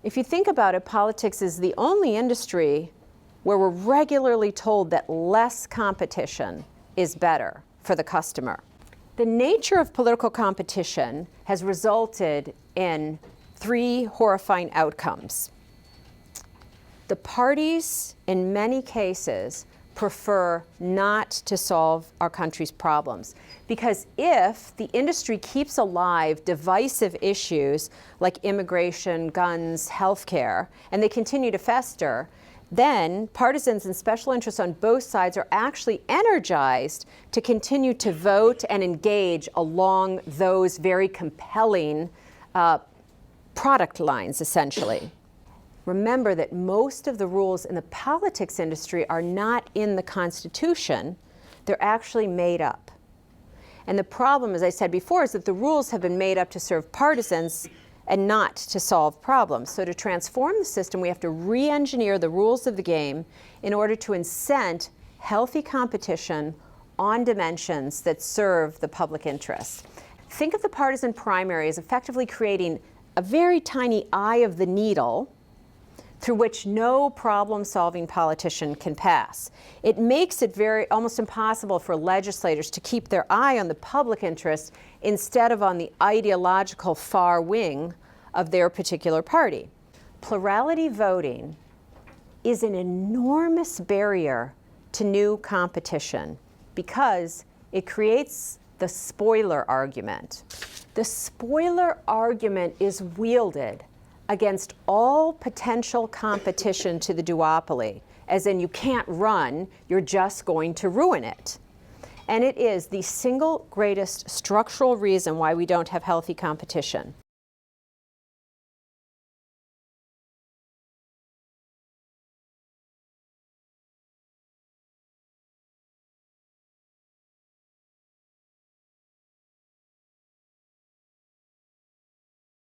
If you think about it, politics is the only industry where we're regularly told that less competition is better for the customer. The nature of political competition has resulted in three horrifying outcomes. The parties, in many cases, prefer not to solve our country's problems. Because if the industry keeps alive divisive issues like immigration, guns, healthcare, and they continue to fester, then partisans and special interests on both sides are actually energized to continue to vote and engage along those very compelling product lines, essentially. Remember that most of the rules in the politics industry are not in the Constitution. They're actually made up. And the problem, as I said before, is that the rules have been made up to serve partisans and not to solve problems. So to transform the system, we have to re-engineer the rules of the game in order to incent healthy competition on dimensions that serve the public interest. Think of the partisan primary as effectively creating a very tiny eye of the needle through which no problem-solving politician can pass. It makes it almost impossible for legislators to keep their eye on the public interest instead of on the ideological far wing of their particular party. Plurality voting is an enormous barrier to new competition because it creates the spoiler argument. The spoiler argument is wielded against all potential competition to the duopoly, as in you can't run, you're just going to ruin it. And it is the single greatest structural reason why we don't have healthy competition.